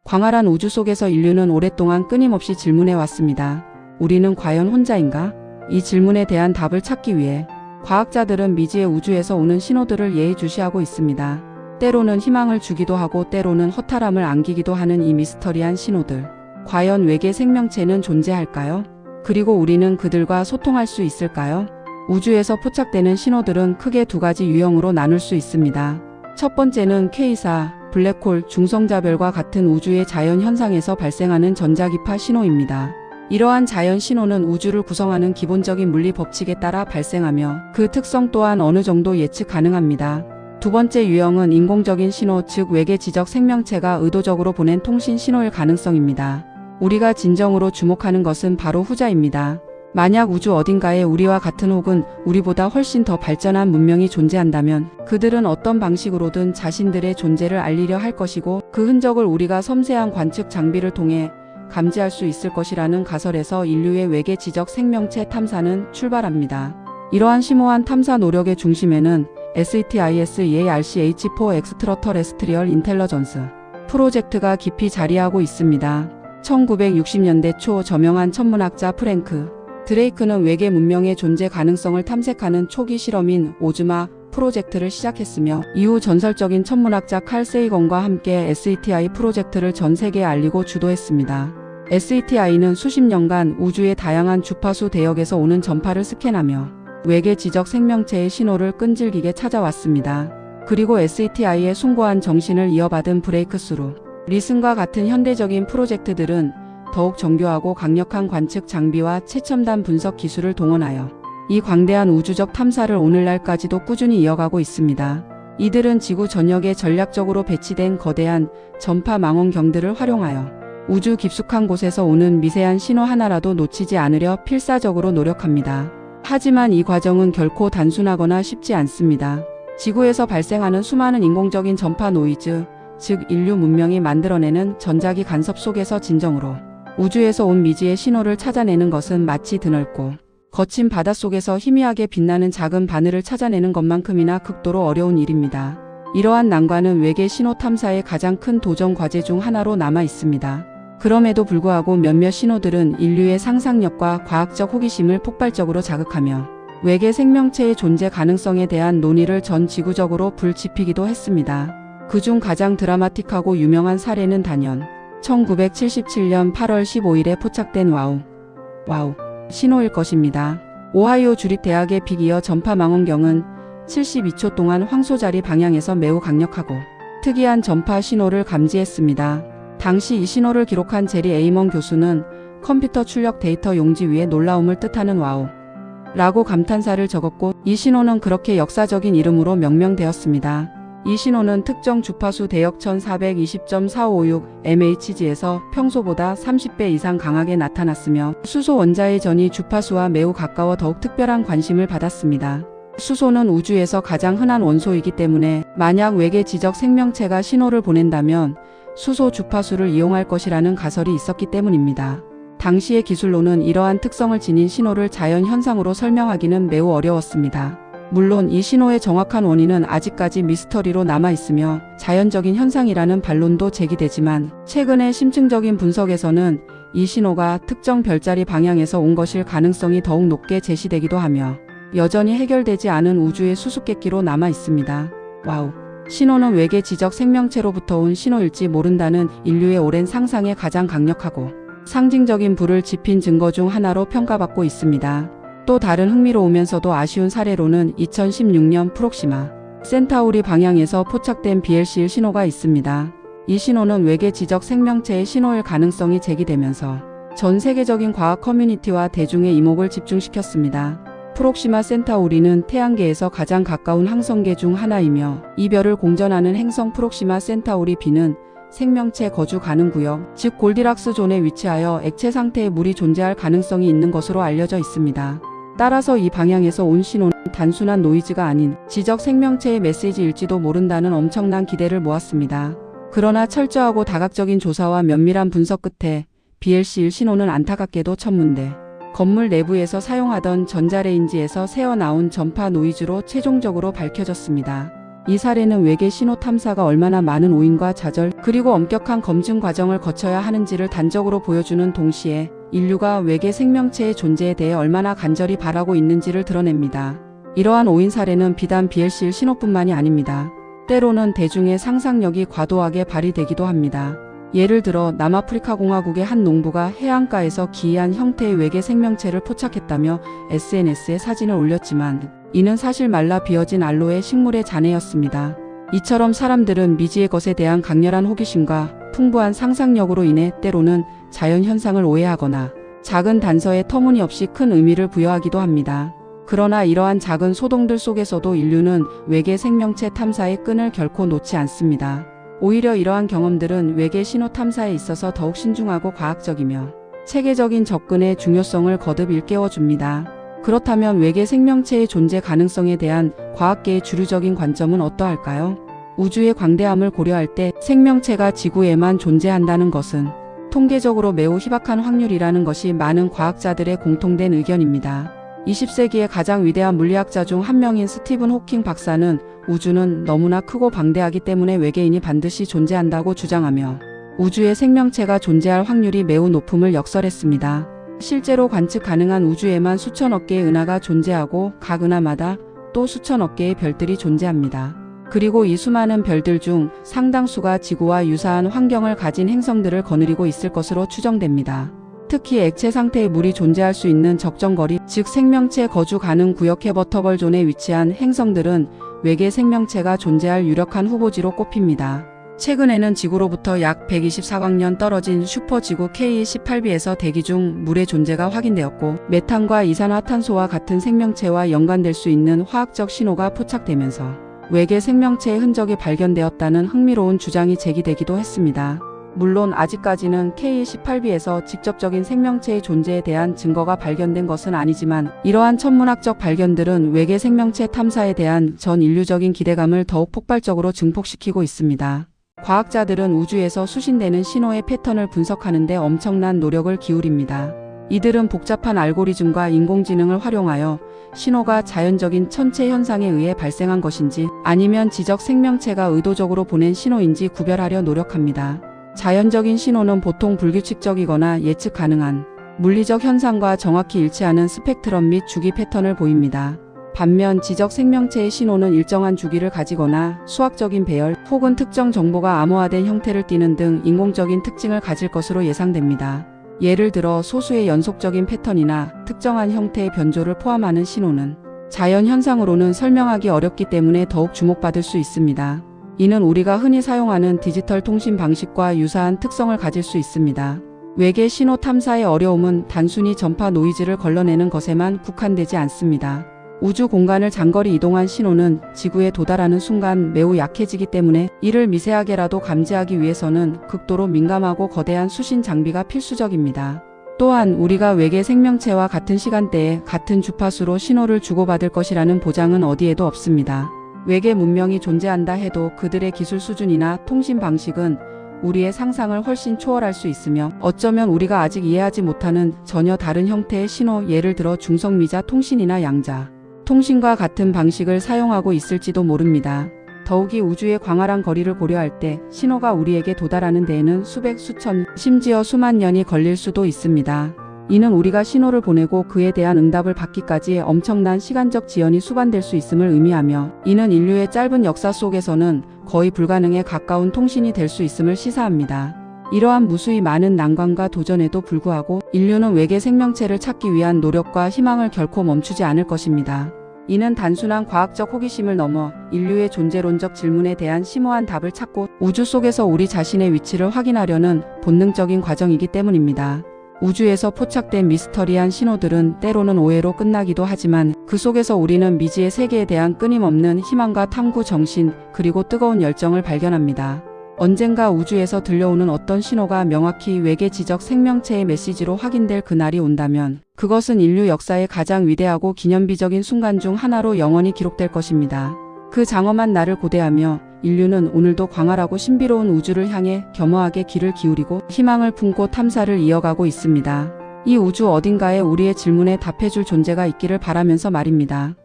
광활한 우주 속에서 인류는 오랫동안 끊임없이 질문해 왔습니다. 우리는 과연 혼자인가? 이 질문에 대한 답을 찾기 위해 과학자들은 미지의 우주에서 오는 신호들을 예의주시하고 있습니다. 때로는 희망을 주기도 하고 때로는 허탈함을 안기기도 하는 이 미스터리한 신호들. 과연 외계 생명체는 존재할까요? 그리고 우리는 그들과 소통할 수 있을까요? 우주에서 포착되는 신호들은 크게 두 가지 유형으로 나눌 수 있습니다. 첫 번째는 K사, 블랙홀, 중성자별과 같은 우주의 자연 현상에서 발생하는 전자기파 신호입니다. 이러한 자연 신호는 우주를 구성하는 기본적인 물리 법칙에 따라 발생하며 그 특성 또한 어느 정도 예측 가능합니다. 두 번째 유형은 인공적인 신호, 즉 외계 지적 생명체가 의도적으로 보낸 통신 신호일 가능성입니다. 우리가 진정으로 주목하는 것은 바로 후자입니다. 만약 우주 어딘가에 우리와 같은 혹은 우리보다 훨씬 더 발전한 문명이 존재한다면 그들은 어떤 방식으로든 자신들의 존재를 알리려 할 것이고 그 흔적을 우리가 섬세한 관측 장비를 통해 감지할 수 있을 것이라는 가설에서 인류의 외계 지적 생명체 탐사는 출발합니다. 이러한 심오한 탐사 노력의 중심에는 SETIS-EARCH4 Extraterrestrial Intelligence 프로젝트가 깊이 자리하고 있습니다. 1960년대 초 저명한 천문학자 프랭크 드레이크는 외계 문명의 존재 가능성을 탐색하는 초기 실험인 오즈마 프로젝트를 시작했으며 이후 전설적인 천문학자 칼 세이건과 함께 SETI 프로젝트를 전 세계에 알리고 주도했습니다. SETI는 수십 년간 우주의 다양한 주파수 대역에서 오는 전파를 스캔하며 외계 지적 생명체의 신호를 끈질기게 찾아왔습니다. 그리고 SETI의 숭고한 정신을 이어받은 브레이크스루 리슨과 같은 현대적인 프로젝트들은 더욱 정교하고 강력한 관측 장비와 최첨단 분석 기술을 동원하여 이 광대한 우주적 탐사를 오늘날까지도 꾸준히 이어가고 있습니다. 이들은 지구 전역에 전략적으로 배치된 거대한 전파 망원경들을 활용하여 우주 깊숙한 곳에서 오는 미세한 신호 하나라도 놓치지 않으려 필사적으로 노력합니다. 하지만 이 과정은 결코 단순하거나 쉽지 않습니다. 지구에서 발생하는 수많은 인공적인 전파 노이즈, 즉 인류 문명이 만들어내는 전자기 간섭 속에서 진정으로 우주에서 온 미지의 신호를 찾아내는 것은 마치 드넓고 거친 바닷속에서 희미하게 빛나는 작은 바늘을 찾아내는 것만큼이나 극도로 어려운 일입니다. 이러한 난관은 외계 신호 탐사의 가장 큰 도전 과제 중 하나로 남아 있습니다. 그럼에도 불구하고 몇몇 신호들은 인류의 상상력과 과학적 호기심을 폭발적으로 자극하며 외계 생명체의 존재 가능성에 대한 논의를 전 지구적으로 불지피기도 했습니다. 그중 가장 드라마틱하고 유명한 사례는 단연 1977년 8월 15일에 포착된 와우 신호일 것입니다. 오하이오 주립대학의 빅이어 전파 망원경은 72초 동안 황소자리 방향에서 매우 강력하고 특이한 전파 신호를 감지했습니다. 당시 이 신호를 기록한 제리 에이먼 교수는 컴퓨터 출력 데이터 용지 위에 놀라움을 뜻하는 와우 라고 감탄사를 적었고 이 신호는 그렇게 역사적인 이름으로 명명되었습니다. 이 신호는 특정 주파수 대역 1420.4556mHz에서 평소보다 30배 이상 강하게 나타났으며 수소 원자의 전이 주파수와 매우 가까워 더욱 특별한 관심을 받았습니다. 수소는 우주에서 가장 흔한 원소이기 때문에 만약 외계 지적 생명체가 신호를 보낸다면 수소 주파수를 이용할 것이라는 가설이 있었기 때문입니다. 당시의 기술로는 이러한 특성을 지닌 신호를 자연 현상으로 설명하기는 매우 어려웠습니다. 물론 이 신호의 정확한 원인은 아직까지 미스터리로 남아있으며 자연적인 현상이라는 반론도 제기되지만 최근의 심층적인 분석에서는 이 신호가 특정 별자리 방향에서 온 것일 가능성이 더욱 높게 제시되기도 하며 여전히 해결되지 않은 우주의 수수께끼로 남아있습니다. 와우. 신호는 외계 지적 생명체로부터 온 신호일지 모른다는 인류의 오랜 상상에 가장 강력하고 상징적인 불을 지핀 증거 중 하나로 평가받고 있습니다. 또 다른 흥미로우면서도 아쉬운 사례로는 2016년 프록시마 센타우리 방향에서 포착된 BL-11 신호가 있습니다. 이 신호는 외계 지적 생명체의 신호일 가능성이 제기되면서 전 세계적인 과학 커뮤니티와 대중의 이목을 집중시켰습니다. 프록시마 센타우리는 태양계에서 가장 가까운 항성계 중 하나이며 이 별을 공전하는 행성 프록시마 센타우리 B는 생명체 거주 가능 구역, 즉 골디락스 존에 위치하여 액체 상태의 물이 존재할 가능성이 있는 것으로 알려져 있습니다. 따라서 이 방향에서 온 신호는 단순한 노이즈가 아닌 지적 생명체의 메시지일지도 모른다는 엄청난 기대를 모았습니다. 그러나 철저하고 다각적인 조사와 면밀한 분석 끝에 BL-11 신호는 안타깝게도 천문대 건물 내부에서 사용하던 전자레인지에서 새어나온 전파 노이즈로 최종적으로 밝혀졌습니다. 이 사례는 외계 신호 탐사가 얼마나 많은 오인과 좌절 그리고 엄격한 검증 과정을 거쳐야 하는지를 단적으로 보여주는 동시에 인류가 외계 생명체의 존재에 대해 얼마나 간절히 바라고 있는지를 드러냅니다. 이러한 오인 사례는 비단 BLCL 신호뿐만이 아닙니다. 때로는 대중의 상상력이 과도하게 발휘되기도 합니다. 예를 들어 남아프리카 공화국의 한 농부가 해안가에서 기이한 형태의 외계 생명체를 포착했다며 SNS에 사진을 올렸지만 이는 사실 말라 비어진 알로에 식물의 잔해였습니다. 이처럼 사람들은 미지의 것에 대한 강렬한 호기심과 풍부한 상상력으로 인해 때로는 자연 현상을 오해하거나 작은 단서에 터무니없이 큰 의미를 부여하기도 합니다. 그러나 이러한 작은 소동들 속에서도 인류는 외계 생명체 탐사의 끈을 결코 놓지 않습니다. 오히려 이러한 경험들은 외계 신호 탐사에 있어서 더욱 신중하고 과학적이며 체계적인 접근의 중요성을 거듭 일깨워줍니다. 그렇다면 외계 생명체의 존재 가능성에 대한 과학계의 주류적인 관점은 어떠할까요? 우주의 광대함을 고려할 때 생명체가 지구에만 존재한다는 것은 통계적으로 매우 희박한 확률이라는 것이 많은 과학자들의 공통된 의견입니다. 20세기의 가장 위대한 물리학자 중 한 명인 스티븐 호킹 박사는 우주는 너무나 크고 방대하기 때문에 외계인이 반드시 존재한다고 주장하며 우주에 생명체가 존재할 확률이 매우 높음을 역설했습니다. 실제로 관측 가능한 우주에만 수천억 개의 은하가 존재하고 각 은하마다 또 수천억 개의 별들이 존재합니다. 그리고 이 수많은 별들 중 상당수가 지구와 유사한 환경을 가진 행성들을 거느리고 있을 것으로 추정됩니다. 특히 액체 상태의 물이 존재할 수 있는 적정 거리, 즉 생명체 거주 가능 구역 해버터벌 존에 위치한 행성들은 외계 생명체가 존재할 유력한 후보지로 꼽힙니다. 최근에는 지구로부터 약 124광년 떨어진 슈퍼지구 K18b에서 대기 중 물의 존재가 확인되었고 메탄과 이산화탄소와 같은 생명체와 연관될 수 있는 화학적 신호가 포착되면서 외계 생명체의 흔적이 발견되었다는 흥미로운 주장이 제기되기도 했습니다. 물론 아직까지는 K18b에서 직접적인 생명체의 존재에 대한 증거가 발견된 것은 아니지만 이러한 천문학적 발견들은 외계 생명체 탐사에 대한 전 인류적인 기대감을 더욱 폭발적으로 증폭시키고 있습니다. 과학자들은 우주에서 수신되는 신호의 패턴을 분석하는 데 엄청난 노력을 기울입니다. 이들은 복잡한 알고리즘과 인공지능을 활용하여 신호가 자연적인 천체 현상에 의해 발생한 것인지 아니면 지적 생명체가 의도적으로 보낸 신호인지 구별하려 노력합니다. 자연적인 신호는 보통 불규칙적이거나 예측 가능한 물리적 현상과 정확히 일치하는 스펙트럼 및 주기 패턴을 보입니다. 반면 지적 생명체의 신호는 일정한 주기를 가지거나 수학적인 배열 혹은 특정 정보가 암호화된 형태를 띠는 등 인공적인 특징을 가질 것으로 예상됩니다. 예를 들어 소수의 연속적인 패턴이나 특정한 형태의 변조를 포함하는 신호는 자연 현상으로는 설명하기 어렵기 때문에 더욱 주목받을 수 있습니다. 이는 우리가 흔히 사용하는 디지털 통신 방식과 유사한 특성을 가질 수 있습니다. 외계 신호 탐사의 어려움은 단순히 전파 노이즈를 걸러내는 것에만 국한되지 않습니다. 우주 공간을 장거리 이동한 신호는 지구에 도달하는 순간 매우 약해지기 때문에 이를 미세하게라도 감지하기 위해서는 극도로 민감하고 거대한 수신 장비가 필수적입니다. 또한 우리가 외계 생명체와 같은 시간대에 같은 주파수로 신호를 주고받을 것이라는 보장은 어디에도 없습니다. 외계 문명이 존재한다 해도 그들의 기술 수준이나 통신 방식은 우리의 상상을 훨씬 초월할 수 있으며 어쩌면 우리가 아직 이해하지 못하는 전혀 다른 형태의 신호, 예를 들어 중성미자 통신이나 양자 통신과 같은 방식을 사용하고 있을지도 모릅니다. 더욱이 우주의 광활한 거리를 고려할 때 신호가 우리에게 도달하는 데에는 수백, 수천, 심지어 수만 년이 걸릴 수도 있습니다. 이는 우리가 신호를 보내고 그에 대한 응답을 받기까지 엄청난 시간적 지연이 수반될 수 있음을 의미하며 이는 인류의 짧은 역사 속에서는 거의 불가능에 가까운 통신이 될 수 있음을 시사합니다. 이러한 무수히 많은 난관과 도전에도 불구하고 인류는 외계 생명체를 찾기 위한 노력과 희망을 결코 멈추지 않을 것입니다. 이는 단순한 과학적 호기심을 넘어 인류의 존재론적 질문에 대한 심오한 답을 찾고 우주 속에서 우리 자신의 위치를 확인하려는 본능적인 과정이기 때문입니다. 우주에서 포착된 미스터리한 신호들은 때로는 오해로 끝나기도 하지만 그 속에서 우리는 미지의 세계에 대한 끊임없는 희망과 탐구 정신 그리고 뜨거운 열정을 발견합니다. 언젠가 우주에서 들려오는 어떤 신호가 명확히 외계 지적 생명체의 메시지로 확인될 그날이 온다면 그것은 인류 역사의 가장 위대하고 기념비적인 순간 중 하나로 영원히 기록될 것입니다. 그 장엄한 날을 고대하며 인류는 오늘도 광활하고 신비로운 우주를 향해 겸허하게 귀를 기울이고 희망을 품고 탐사를 이어가고 있습니다. 이 우주 어딘가에 우리의 질문에 답해줄 존재가 있기를 바라면서 말입니다.